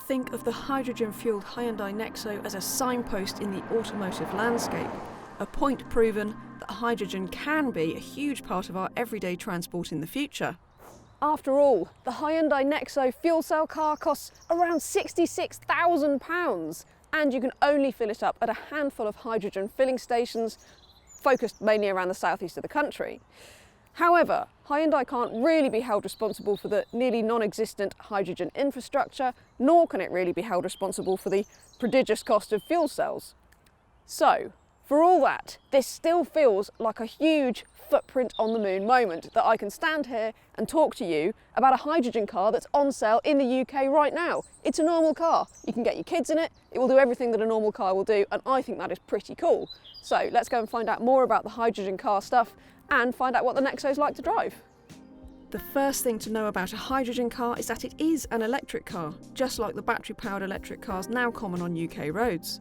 Think of the hydrogen-fuelled Hyundai NEXO as a signpost in the automotive landscape, a point proven that hydrogen can be a huge part of our everyday transport in the future. After all, the Hyundai NEXO fuel cell car costs around £66,000, and you can only fill it up at a handful of hydrogen filling stations focused mainly around the southeast of the country. However, Hyundai can't really be held responsible for the nearly non-existent hydrogen infrastructure, nor can it really be held responsible for the prodigious cost of fuel cells. So, for all that, this still feels like a huge footprint on the moon moment that I can stand here and talk to you about a hydrogen car that's on sale in the UK right now. It's a normal car. You can get your kids in it. It will do everything that a normal car will do, and I think that is pretty cool. So let's go and find out more about the hydrogen car stuff and find out what the NEXO's like to drive. The first thing to know about a hydrogen car is that it is an electric car, just like the battery-powered electric cars now common on UK roads.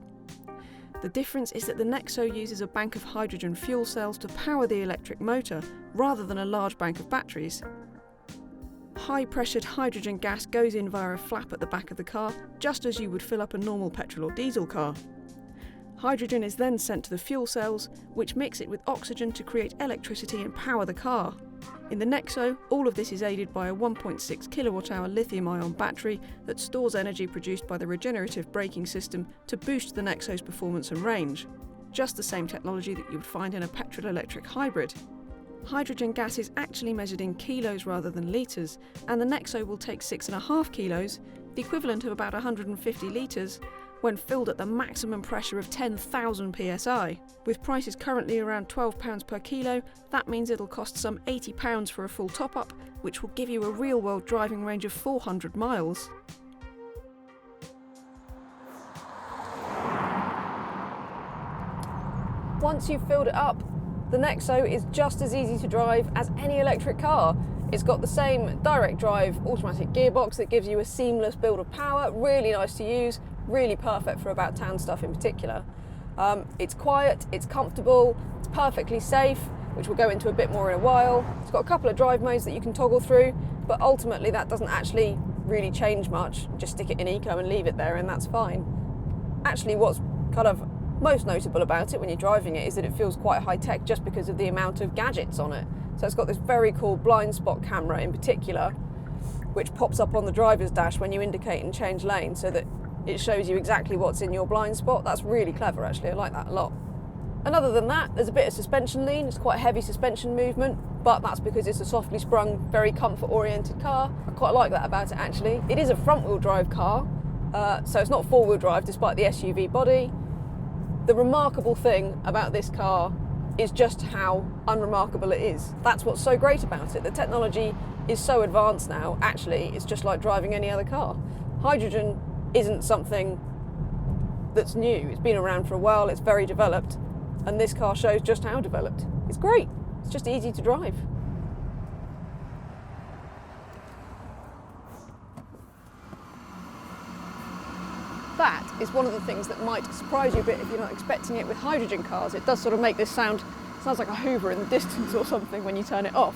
The difference is that the NEXO uses a bank of hydrogen fuel cells to power the electric motor, rather than a large bank of batteries. High-pressured hydrogen gas goes in via a flap at the back of the car, just as you would fill up a normal petrol or diesel car. Hydrogen is then sent to the fuel cells, which mix it with oxygen to create electricity and power the car. In the NEXO, all of this is aided by a 1.6 kilowatt-hour lithium-ion battery that stores energy produced by the regenerative braking system to boost the NEXO's performance and range. Just the same technology that you would find in a petrol-electric hybrid. Hydrogen gas is actually measured in kilos rather than litres, and the NEXO will take 6.5 kilos, the equivalent of about 150 litres, when filled at the maximum pressure of 10,000 psi. With prices currently around £12 per kilo, that means it'll cost some £80 for a full top-up, which will give you a real-world driving range of 400 miles. Once you've filled it up, the NEXO is just as easy to drive as any electric car. It's got the same direct drive automatic gearbox that gives you a seamless build of power, really nice to use, really perfect for about town stuff in particular. It's quiet, it's comfortable, it's perfectly safe, which we'll go into a bit more in a while. It's got a couple of drive modes that you can toggle through, but ultimately that doesn't actually really change much. Just stick it in eco and leave it there and that's fine. Actually, what's kind of most notable about it when you're driving it is that it feels quite high-tech just because of the amount of gadgets on it. So it's got this very cool blind spot camera in particular, which pops up on the driver's dash when you indicate and change lane so that it shows you exactly what's in your blind spot. That's really clever actually, I like that a lot. And other than that, there's a bit of suspension lean. It's quite a heavy suspension movement, but that's because it's a softly sprung, very comfort-oriented car. I quite like that about it actually. It is a front-wheel drive car, so it's not four-wheel drive despite the SUV body. The remarkable thing about this car is just how unremarkable it is. That's what's so great about it. The technology is so advanced now, actually, it's just like driving any other car. Hydrogen isn't something that's new. It's been around for a while, it's very developed, and this car shows just how developed. It's great. It's just easy to drive. That is one of the things that might surprise you a bit if you're not expecting it with hydrogen cars. It does sort of make this sounds like a Hoover in the distance or something when you turn it off.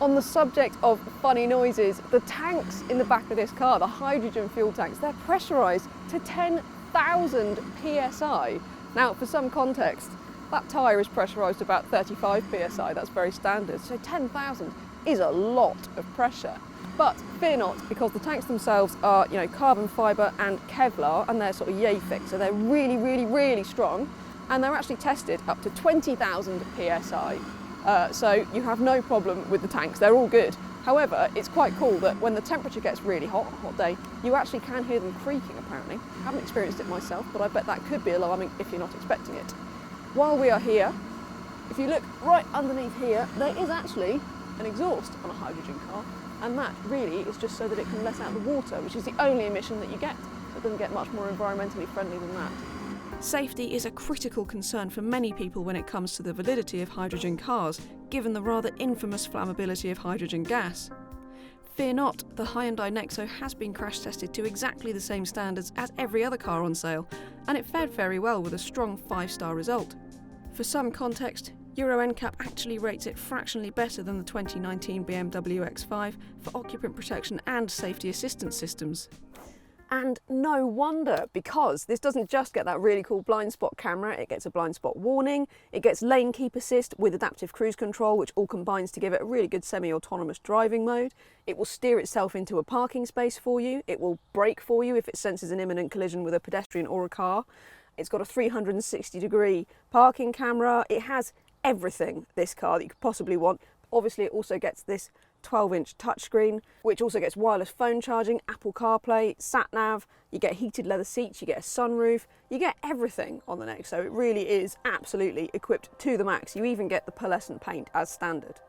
On the subject of funny noises, the tanks in the back of this car, the hydrogen fuel tanks, they're pressurised to 10,000 psi. Now, for some context, that tyre is pressurised about 35 psi, that's very standard, so 10,000 is a lot of pressure. But fear not, because the tanks themselves are, carbon fibre and Kevlar, and they're sort of yay thick, so they're really, really, really strong, and they're actually tested up to 20,000 psi. So you have no problem with the tanks, they're all good. However, it's quite cool that when the temperature gets really hot, on a hot day, you actually can hear them creaking apparently. I haven't experienced it myself, but I bet that could be alarming if you're not expecting it. While we are here, if you look right underneath here, there is actually an exhaust on a hydrogen car, and that really is just so that it can let out the water, which is the only emission that you get. So it doesn't get much more environmentally friendly than that. Safety is a critical concern for many people when it comes to the validity of hydrogen cars, given the rather infamous flammability of hydrogen gas. Fear not, the Hyundai NEXO has been crash tested to exactly the same standards as every other car on sale, and it fared very well with a strong 5-star result. For some context, Euro NCAP actually rates it fractionally better than the 2019 BMW X5 for occupant protection and safety assistance systems. And no wonder, because this doesn't just get that really cool blind spot camera, it gets a blind spot warning, it gets lane keep assist with adaptive cruise control, which all combines to give it a really good semi-autonomous driving mode. It will steer itself into a parking space for you, it will brake for you if it senses an imminent collision with a pedestrian or a car. It's got a 360-degree parking camera, it has everything, this car, that you could possibly want. Obviously it also gets this 12-inch touchscreen, which also gets wireless phone charging, Apple CarPlay, sat-nav, you get heated leather seats, you get a sunroof, you get everything on the NEXO. It really is absolutely equipped to the max. You even get the pearlescent paint as standard.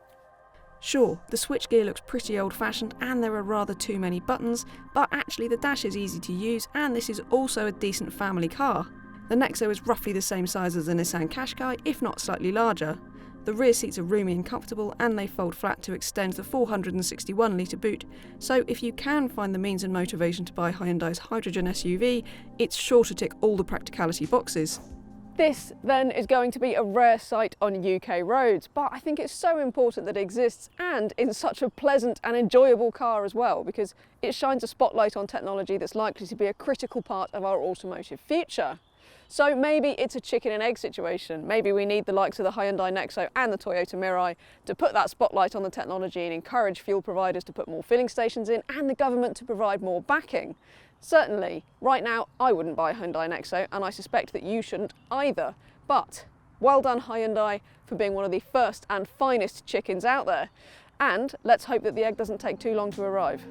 Sure, the switchgear looks pretty old-fashioned and there are rather too many buttons, but actually the dash is easy to use and this is also a decent family car. The NEXO is roughly the same size as the Nissan Qashqai, if not slightly larger. The rear seats are roomy and comfortable and they fold flat to extend the 461-litre boot, so if you can find the means and motivation to buy Hyundai's hydrogen SUV, it's sure to tick all the practicality boxes. This then is going to be a rare sight on UK roads, but I think it's so important that it exists and in such a pleasant and enjoyable car as well, because it shines a spotlight on technology that's likely to be a critical part of our automotive future. So maybe it's a chicken and egg situation. Maybe we need the likes of the Hyundai NEXO and the Toyota Mirai to put that spotlight on the technology and encourage fuel providers to put more filling stations in and the government to provide more backing. Certainly, right now I wouldn't buy a Hyundai NEXO and I suspect that you shouldn't either. But well done Hyundai for being one of the first and finest chickens out there. And let's hope that the egg doesn't take too long to arrive.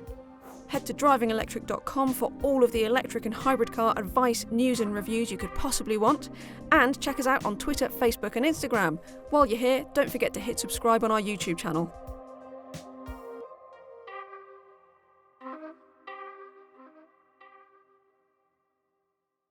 Head to DrivingElectric.com for all of the electric and hybrid car advice, news and reviews you could possibly want. And check us out on Twitter, Facebook and Instagram. While you're here, don't forget to hit subscribe on our YouTube channel.